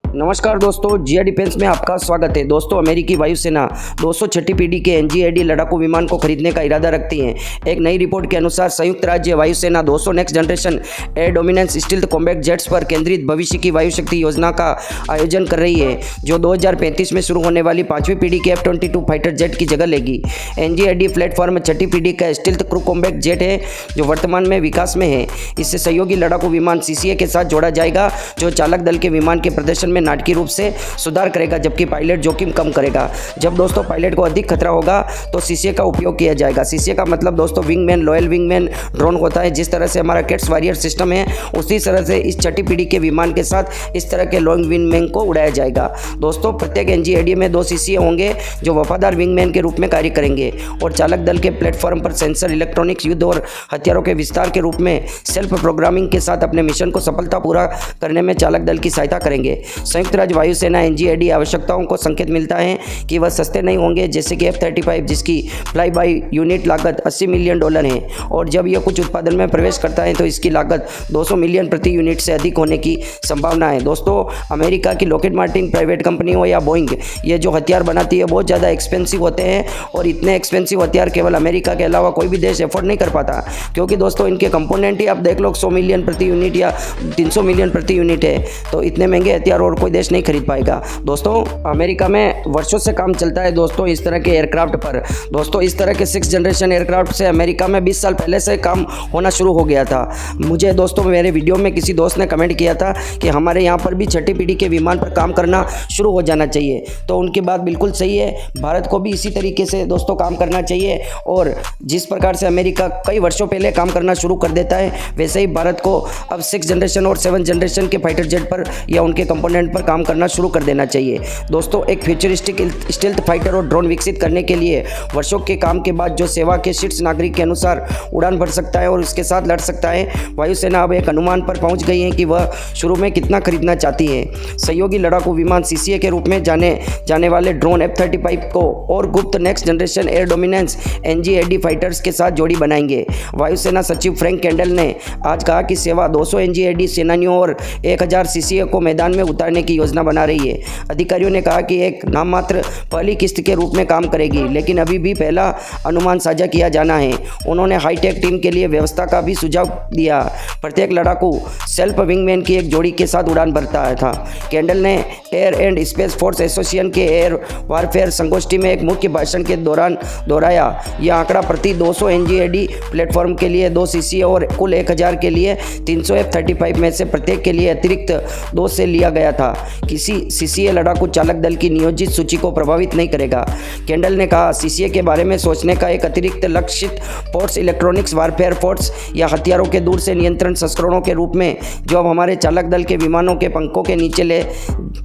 नमस्कार दोस्तों, जिया डिफेंस में आपका स्वागत है। दोस्तों, अमेरिकी वायुसेना 206 पीढ़ी के एनजीएडी लड़ाकू विमान को खरीदने का इरादा रखती है। एक नई रिपोर्ट के अनुसार संयुक्त राज्य वायुसेना 200 next generation air dominance stealth combat jets पर केंद्रित भविष्य की वायु शक्ति योजना का आयोजन कर रही है, जो 2035 में शुरू होने वाली 5वीं पीढ़ी के F-22 फाइटर जेट की जगह लेगी। एनजीएडी प्लेटफॉर्म 6ठी पीढ़ी का स्टील्थ क्रू कॉम्बैट जेट है, जो वर्तमान में विकास में है। इससे सहयोगी लड़ाकू विमान सीसीए के साथ जोड़ा जाएगा, जो चालक दल के विमान के प्रदर्शन में नाटकीय रूप से सुधार करेगा, जबकि पायलट जोखिम कम करेगा। जब दोस्तों पायलट को अधिक खतरा होगा तो सीसीए का उपयोग किया जाएगा। सीसीए का मतलब दोस्तों विंगमैन, लॉयल विंगमैन ड्रोन होता है। जिस तरह से हमारा कैट्स वॉरियर सिस्टम है, उसी तरह से इस 6ठी पीढ़ी के विमान के साथ इस तरह के लॉन्ग विंगमैन को उड़ाया जाएगा। दोस्तों, प्रत्येक एनजीएडी में 2 सीसीए होंगे, जो वफादार विंगमैन के रूप में कार्य करेंगे और चालक दल के प्लेटफॉर्म पर सेंसर, इलेक्ट्रॉनिक्स, युद्ध और हथियारों के विस्तार के रूप में सेल्फ प्रोग्रामिंग के साथ अपने मिशन को सफलता पूरा करने में चालक दल की सहायता करेंगे। संयुक्त राज्य वायुसेना एनजीएडी आवश्यकताओं को संकेत मिलता है कि वह सस्ते नहीं होंगे, जैसे कि F-35, जिसकी फ्लाई बाई यूनिट लागत $80 मिलियन है, और जब यह कुछ उत्पादन में प्रवेश करता है तो इसकी लागत 200 मिलियन प्रति यूनिट से अधिक होने की संभावना है। दोस्तों, अमेरिका की लॉकहीड मार्टिन प्राइवेट कंपनी हो या बोइंग, ये जो हथियार बनाती है बहुत ज़्यादा एक्सपेंसिव होते हैं, और इतने एक्सपेंसिव हथियार केवल अमेरिका के अलावा कोई भी देश एफोर्ड नहीं कर पाता, क्योंकि दोस्तों इनके कंपोनेंट ही आप देख लो 100 मिलियन प्रति यूनिट या 300 मिलियन प्रति यूनिट है। तो इतने महंगे हथियार और कोई देश नहीं खरीद पाएगा। दोस्तों, अमेरिका में वर्षों से काम चलता है दोस्तों इस तरह के एयरक्राफ्ट पर। दोस्तों, इस तरह के 6th जनरेशन एयरक्राफ्ट से अमेरिका में 20 साल पहले से काम होना शुरू हो गया था। मुझे दोस्तों मेरे वीडियो में किसी दोस्त ने कमेंट किया था कि हमारे यहाँ पर भी 6ठी पीढ़ी के विमान पर काम करना शुरू हो जाना चाहिए। तो उनकी बात बिल्कुल सही है। भारत को भी इसी तरीके से दोस्तों काम करना चाहिए, और जिस प्रकार से अमेरिका कई वर्षों पहले काम करना शुरू कर देता है, वैसे ही भारत को अब 6th जनरेशन और 7th जनरेशन के फाइटर जेट पर या उनके कंपोनेंट पर काम करना शुरू कर देना चाहिए। दोस्तों, एक फ्यूचरिस्टिक स्टील्थ फाइटर और ड्रोन विकसित करने के लिए वर्षों के काम के बाद जो सेवा के शीर्ष नागरिक के अनुसार उड़ान भर सकता है और उसके साथ लड़ सकता है, वायुसेना अब एक अनुमान पर पहुंच गई है कि वह शुरू में कितना खरीदना चाहती है। सहयोगी लड़ाकू विमान सीसीए के रूप में जाने वाले ड्रोन F-35 को और गुप्त next generation air dominance NGAD fighters के साथ जोड़ी बनाएंगे। वायुसेना सचिव फ्रैंक कैंडल ने आज कहा कि सेवा 200 एनजीएडी सेनानियों और 1000 सीसीए को मैदान में उतारने की योजना बना रही है। अधिकारियों ने कहा कि एक नाम मात्र पहली किस्त के रूप में काम करेगी, लेकिन अभी भी पहला अनुमान साझा किया जाना है। उन्होंने हाईटेक टीम के लिए व्यवस्था का भी सुझाव दिया। प्रत्येक लड़ाकू सेल्फ विंगमैन की एक जोड़ी के साथ उड़ान भरता था। कैंडल ने air and space force association के एयर वारफेयर संगोष्ठी में एक मुख्य भाषण के दौरान दोहराया। यह आंकड़ा प्रति 200 एनजीएडी प्लेटफॉर्म के लिए 2 सीसीए और कुल 1000 के लिए 300 F-35 में से प्रत्येक के लिए अतिरिक्त 2 से लिया गया था। किसी सीसीए लड़ाकू चालक दल की नियोजित सूची को प्रभावित नहीं करेगा। कैंडल ने कहा, सीसीए के बारे में सोचने का एक अतिरिक्त लक्षित फोर्स इलेक्ट्रॉनिक्स वारफेयर फोर्स या हथियारों के दूर से नियंत्रण संस्करणों के रूप में, जो अब हमारे चालक दल के विमानों के पंखों के नीचे ले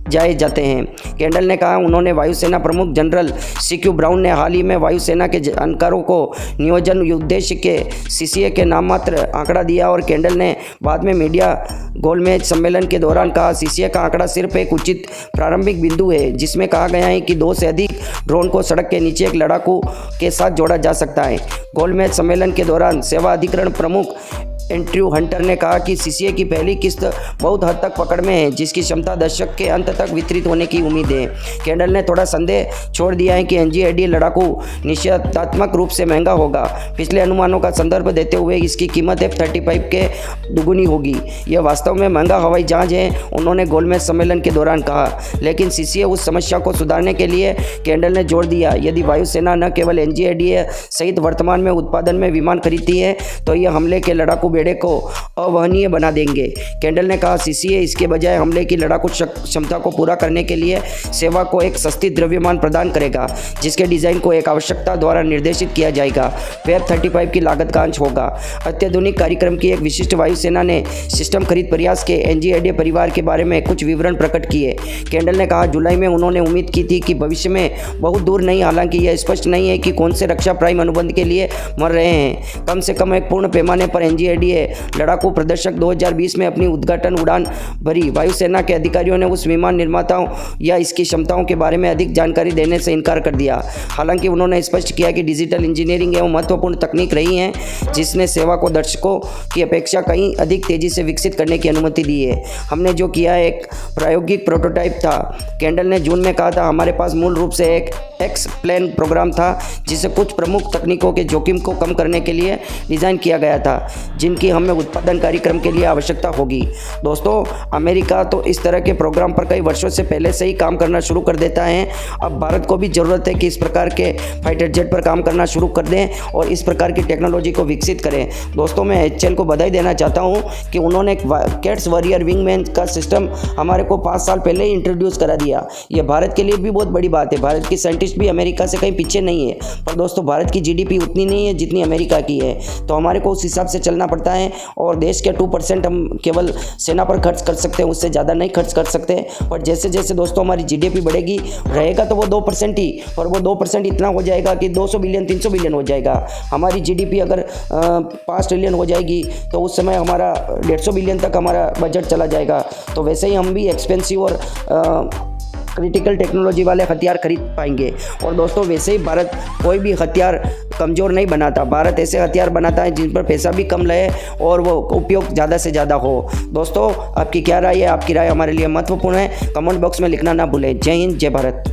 जाए जाते हैं। कैंडल ने कहा, उन्होंने वायुसेना प्रमुख जनरल CQ ब्राउन ने हाल ही में वायुसेना के जानकारों को नियोजन उद्देश्य के सीसीए के नाम मात्र आंकड़ा दिया, और कैंडल ने बाद में मीडिया गोलमेज सम्मेलन के दौरान कहा, सीसीए का आंकड़ा सिर्फ एक उचित प्रारंभिक बिंदु है, जिसमें कहा गया है कि 2 से अधिक ड्रोन को सड़क के नीचे एक लड़ाकू के साथ जोड़ा जा सकता है। गोलमेज सम्मेलन के दौरान सेवा अधिकरण प्रमुख एंड्रयू हंटर ने कहा कि सीसीए की पहली किस्त बहुत हद तक पकड़ में है, जिसकी क्षमता दशक के अंत तक वितरित होने की उम्मीद है। कैंडल ने थोड़ा संदेह छोड़ दिया है कि एनजीएडी लड़ाकू निश्चयात्मक रूप से महंगा होगा। पिछले अनुमानों का संदर्भ देते हुए इसकी कीमत F-35 के दुगुनी होगी। यह वास्तव में महंगा हवाई जहाज है, उन्होंने गोलमेज सम्मेलन के दौरान कहा। लेकिन सीसीए उस समस्या को सुधारने के लिए कैंडल ने जोर दिया, यदि वायुसेना न केवल एनजीएडी सहित वर्तमान में उत्पादन में विमान खरीदती है, तो यह हमले के लड़ाकू बेड़े को अवहनीय बना देंगे। कैंडल ने कहा, सीसीए इसके बजाय हमले की लड़ाकू क्षमता को पूरा करने के लिए सेवा को एक सस्ती द्रव्यमान प्रदान करेगा, जिसके डिजाइन को एक आवश्यकता द्वारा निर्देशित किया जाएगा। F-35 की लागत का अंश होगा। अत्याधुनिक कार्यक्रम की एक विशिष्ट वायुसेना ने सिस्टम खरीद प्रयास के एनजीएडी परिवार के बारे में कुछ विवरण प्रकट किए। कैंडल ने कहा, जुलाई में उन्होंने उम्मीद की थी कि भविष्य में बहुत दूर नहीं, हालांकि यह स्पष्ट नहीं है कि कौन से रक्षा प्राइम अनुबंध के लिए मर रहे हैं। कम से कम एक पूर्ण पैमाने पर एनजीएडी बढ़ी है। लड़ाकू प्रदर्शक 2020 में अपनी उद्घाटन उड़ान भरी। वायुसेना के अधिकारियों ने उस विमान निर्माताओं या इसकी क्षमताओं के बारे में अधिक जानकारी देने से इनकार कर दिया। हालांकि उन्होंने स्पष्ट किया कि डिजिटल इंजीनियरिंग एवं महत्वपूर्ण तकनीक रही है जिसने सेवा को दर्शकों की अपेक्षा कहीं अधिक तेजी से विकसित करने की अनुमति दी है। हमने जो किया एक प्रायोगिक प्रोटोटाइप था। कैंडल ने जून में कहा था, हमारे पास मूल रूप से एक एक्स प्लेन प्रोग्राम था जिसे कुछ प्रमुख तकनीकों के जोखिम को कम करने के लिए डिज़ाइन किया गया था जिनकी हमें उत्पादन कार्यक्रम के लिए आवश्यकता होगी। दोस्तों, अमेरिका तो इस तरह के प्रोग्राम पर कई वर्षों से पहले से ही काम करना शुरू कर देता है। अब भारत को भी ज़रूरत है कि इस प्रकार के फाइटर जेट पर काम करना शुरू कर दें और इस प्रकार की टेक्नोलॉजी को विकसित करें। दोस्तों, मैं HAL को बधाई देना चाहता हूँ कि उन्होंने एक कैट्स वॉरियर विंगमैन का सिस्टम हमारे को 5 साल पहले ही इंट्रोड्यूस करा दिया। ये भारत के लिए भी बहुत बड़ी बात है। भारत की साइंटिस्ट भी अमेरिका से कहीं पीछे नहीं है। पर दोस्तों, भारत की GDP उतनी नहीं है जितनी अमेरिका की है, तो हमारे को उस हिसाब से चलना पड़ता है और देश के 2% हम केवल सेना पर खर्च कर सकते हैं, उससे ज़्यादा नहीं खर्च कर सकते। पर जैसे जैसे दोस्तों हमारी GDP बढ़ेगी रहेगा तो वो 2% ही, और वो 2% इतना हो जाएगा कि 200 बिलियन 300 बिलियन हो जाएगा। हमारी GDP अगर 5 ट्रिलियन हो जाएगी तो उस समय हमारा 150 बिलियन तक हमारा बजट चला जाएगा। तो वैसे ही हम भी एक्सपेंसिव और क्रिटिकल टेक्नोलॉजी वाले हथियार खरीद पाएंगे। और दोस्तों, वैसे ही भारत कोई भी हथियार कमज़ोर नहीं बनाता। भारत ऐसे हथियार बनाता है जिन पर पैसा भी कम लगे और वो उपयोग ज़्यादा से ज़्यादा हो। दोस्तों, आपकी क्या राय है? आपकी राय हमारे लिए महत्वपूर्ण है। कमेंट बॉक्स में लिखना ना भूलें। जय हिंद, जय भारत।